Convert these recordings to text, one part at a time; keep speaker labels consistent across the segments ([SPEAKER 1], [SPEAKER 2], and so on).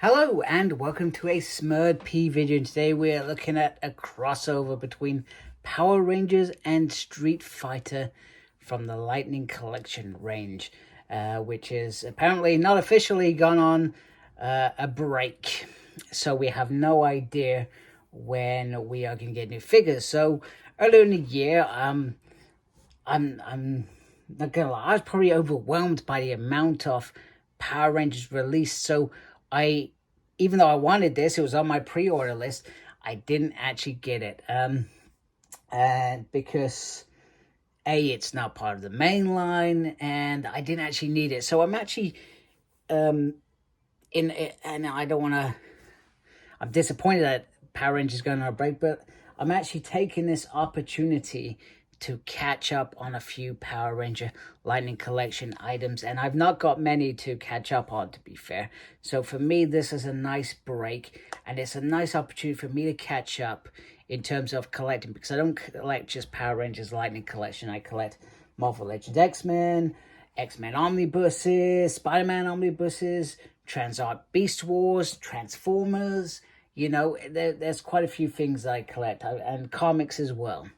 [SPEAKER 1] Hello and welcome to a SMRP video. Today we are looking at a crossover between Power Rangers and Street Fighter from the Lightning Collection range, which is apparently not officially gone on a break. So we have no idea when we are going to get new figures. So earlier in the year, I'm not gonna lie, I was probably overwhelmed by the amount of Power Rangers released. So even though I wanted this, it was on my pre-order list, I didn't actually get it. And because it's not part of the main line, and I didn't actually need it. So I'm actually in it, and I don't want to. I'm disappointed that Power Rangers going on a break, but I'm actually taking this opportunity to catch up on a few Power Ranger Lightning Collection items, and I've not got many to catch up on, to be fair. So for me, this is a nice break, and it's a nice opportunity for me to catch up in terms of collecting, because I don't collect just Power Rangers Lightning Collection. I collect Marvel Legends X-Men, X-Men Omnibuses, Spider-Man Omnibuses, Transart Beast Wars, Transformers. You know, there's quite a few things I collect, and comics as well,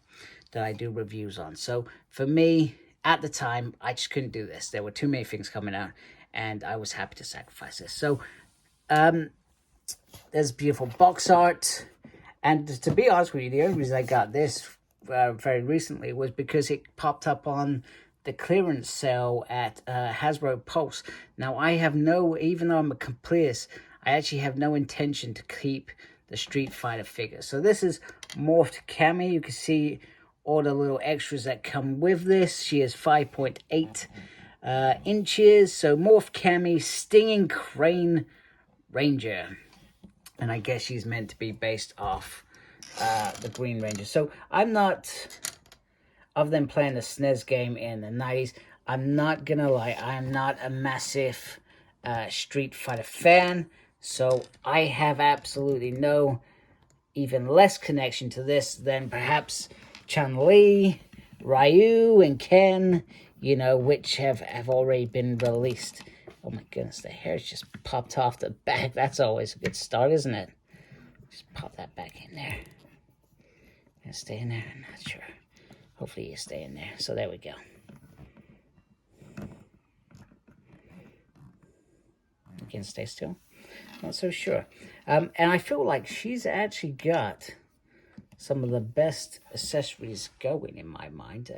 [SPEAKER 1] that I do reviews on. So for me, at the time, I just couldn't do this. There were too many things coming out, and I was happy to sacrifice this. So there's beautiful box art. And to be honest with you, the only reason I got this very recently was because it popped up on the clearance sale at Hasbro Pulse. Now, I have even though I'm a completist, I actually have no intention to keep the Street Fighter figure. So this is Morphed Cammy. You can see all the little extras that come with this. She is 5.8 inches. So Morphed Cammy, Stinging Crane Ranger. And I guess she's meant to be based off the Green Ranger. So I'm not, other than playing the SNES game in the 90s, I'm not gonna lie, I'm not a massive Street Fighter fan. So I have absolutely no, even less connection to this than perhaps Chun-Li, Ryu, and Ken, you know, which have already been released. Oh my goodness, the hair's just popped off the back. That's always a good start, isn't it? Just pop that back in there. Gonna stay in there? I'm not sure. Hopefully you stay in there. So there we go. You can stay still? Not so sure. And I feel like she's actually got some of the best accessories going in my mind.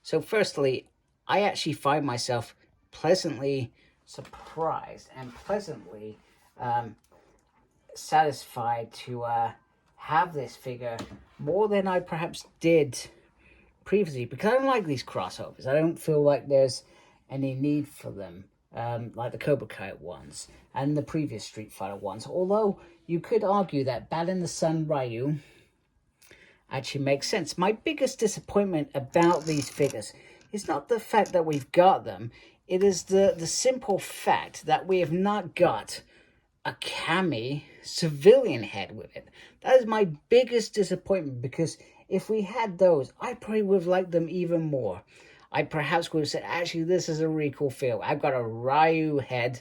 [SPEAKER 1] So firstly, I actually find myself pleasantly surprised and pleasantly satisfied to have this figure more than I perhaps did previously, because I don't like these crossovers. I don't feel like there's any need for them, like the Cobra Kai ones and the previous Street Fighter ones. Although you could argue that Bat in the Sun Ryu actually makes sense. My biggest disappointment about these figures is not the fact that we've got them. It is the simple fact that we have not got a Cammy civilian head with it. That is my biggest disappointment, because if we had those, I probably would have liked them even more. I perhaps would have said, actually, this is a really cool feel. I've got a Ryu head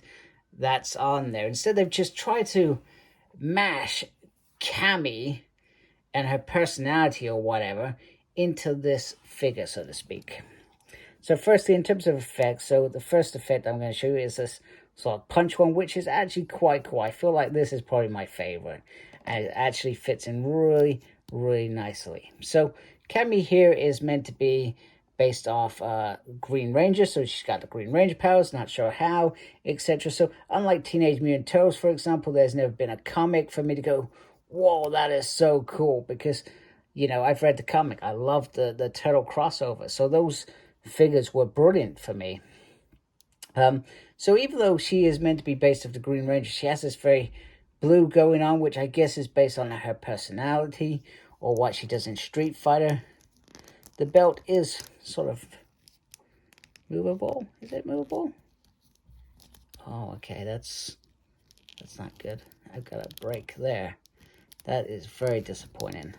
[SPEAKER 1] that's on there. Instead, they've just tried to mash Cammy and her personality or whatever into this figure, so to speak. So firstly, in terms of effects, so the first effect I'm going to show you is this sort of punch one, which is actually quite cool. I feel like this is probably my favorite, and it actually fits in really, really nicely. So Cammy here is meant to be based off Green Ranger, so she's got the Green Ranger powers, not sure how, etc. So unlike Teenage Mutant Turtles, for example, there's never been a comic for me to go, whoa, that is so cool, because, you know, I've read the comic. I love the Turtle crossover, so those figures were brilliant for me. So even though she is meant to be based off the Green Ranger, she has this very blue going on, which I guess is based on her personality or what she does in Street Fighter. The belt is sort of movable. Is it movable? Oh, okay, that's not good. I've got a break there. That is very disappointing.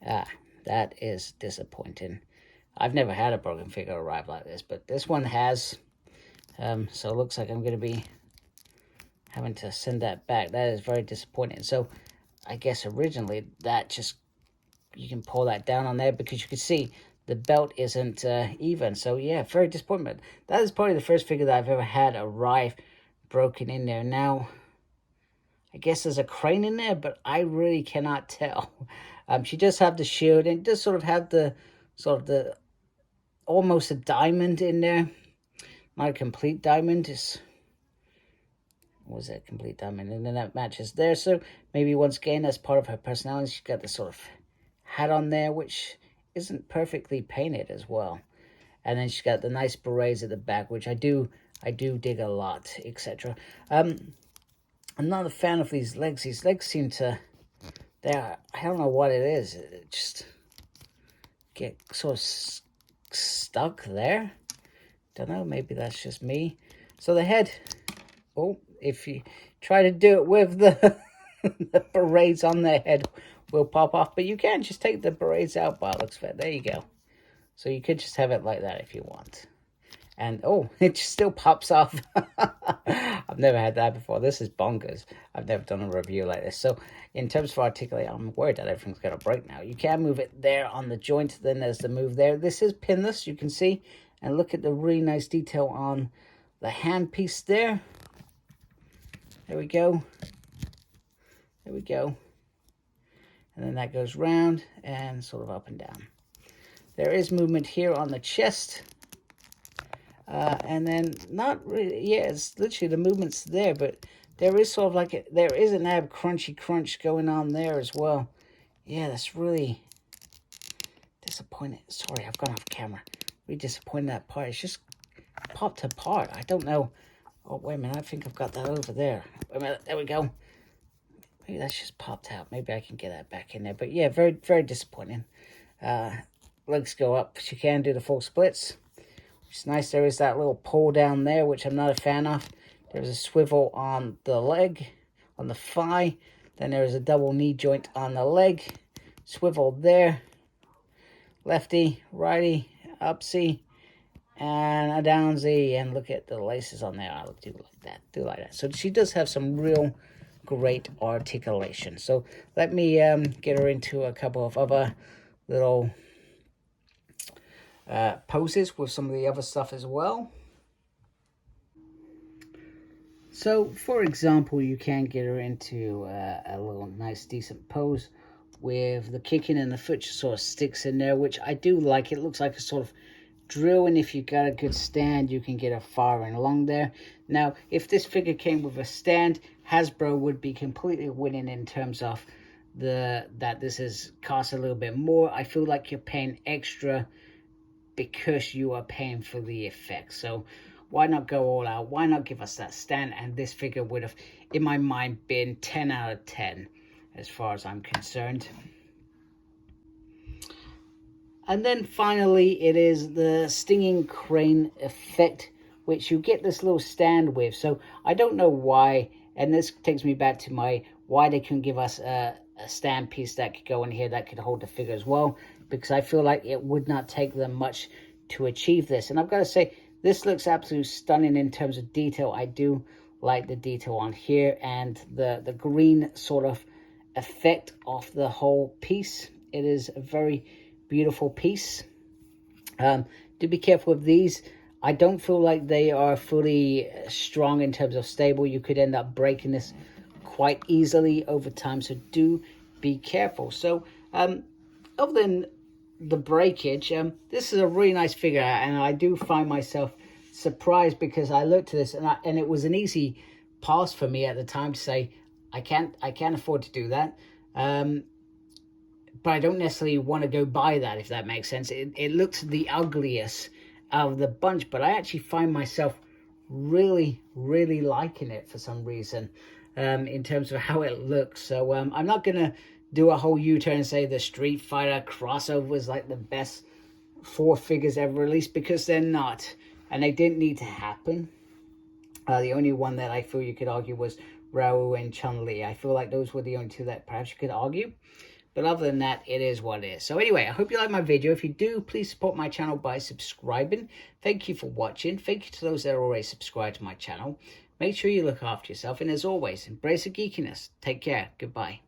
[SPEAKER 1] That is disappointing. I've never had a broken figure arrive like this, but this one has. So it looks like I'm going to be having to send that back. That is very disappointing. So I guess originally that just, you can pull that down on there because you can see the belt isn't even. So yeah, very disappointment. That is probably the first figure that I've ever had arrive broken in there. Now, I guess there's a crane in there, but I really cannot tell. She does have the shield, and it does sort of have the, almost a diamond in there. Not a complete diamond, just, was it complete diamond? And then that matches there. So maybe once again, that's part of her personality. She's got this sort of hat on there, which isn't perfectly painted as well. And then she's got the nice berets at the back, which I do dig a lot, etc. I'm not a fan of these legs. These legs seem to, I don't know what it is. It just get sort of stuck there. Don't know, maybe that's just me. So the head, oh, if you try to do it with the, the berets on their head, will pop off. But you can just take the berets out, but it looks fair. There you go. So you could just have it like that if you want. And, oh, it just still pops off. I've never had that before. This is bonkers. I've never done a review like this. So in terms of articulate, I'm worried that everything's going to break now. You can move it there on the joint. Then there's the move there. This is pinless, you can see. And look at the really nice detail on the hand piece there. There we go. There we go. And then that goes round and sort of up and down. There is movement here on the chest. And then not really, yeah, it's literally the movement's there, but there is sort of like, there is an ab crunchy crunch going on there as well. Yeah, that's really disappointing. Sorry, I've gone off camera. Really disappointing that part. It's just popped apart. I don't know. Oh, wait a minute. I think I've got that over there. Wait a minute. There we go. Maybe that's just popped out. Maybe I can get that back in there. But yeah, very, very disappointing. Legs go up. She can do the full splits. It's nice. There is that little pull down there, which I'm not a fan of. There's a swivel on the leg, on the thigh. Then there is a double knee joint on the leg. Swivel there. Lefty, righty, upsy, and a downsy. And look at the laces on there. I'll do like that. Do like that. So she does have some real great articulation. So let me get her into a couple of other little poses with some of the other stuff as well. So for example, you can get her into a little nice decent pose with the kicking, and the foot just sort of sticks in there, which I do like. It looks like a sort of drill, and if you got a good stand, you can get her far and along there. Now, if this figure came with a stand, Hasbro would be completely winning in terms of that this is cost a little bit more. I feel like you're paying extra because you are paying for the effects. So why not go all out? Why not give us that stand? And this figure would have, in my mind, been 10 out of 10 as far as I'm concerned. And then finally, it is the stinging crane effect, which you get this little stand with. So I don't know why, and this takes me back to why they couldn't give us a stand piece that could go in here that could hold the figure as well, because I feel like it would not take them much to achieve this. And I've got to say, this looks absolutely stunning in terms of detail. I do like the detail on here and the green sort of effect of the whole piece. It is a very beautiful piece. Do be careful with these. I don't feel like they are fully strong in terms of stable. You could end up breaking this quite easily over time, so do be careful. So other than the breakage, this is a really nice figure, and I do find myself surprised because I looked at this and it was an easy pass for me at the time to say I can't afford to do that, but I don't necessarily want to go buy that, if that makes sense. It looks the ugliest out of the bunch, but I actually find myself really liking it for some reason, in terms of how it looks. So I'm not gonna do a whole U-turn and say the Street Fighter crossover was like the best 4 figures ever released, because they're not, and they didn't need to happen. The only one that I feel you could argue was Rao and Chun-Li. I feel like those were the only two that perhaps you could argue. But other than that, it is what it is. So anyway, I hope you like my video. If you do, please support my channel by subscribing. Thank you for watching. Thank you to those that are already subscribed to my channel. Make sure you look after yourself. And as always, embrace the geekiness. Take care. Goodbye.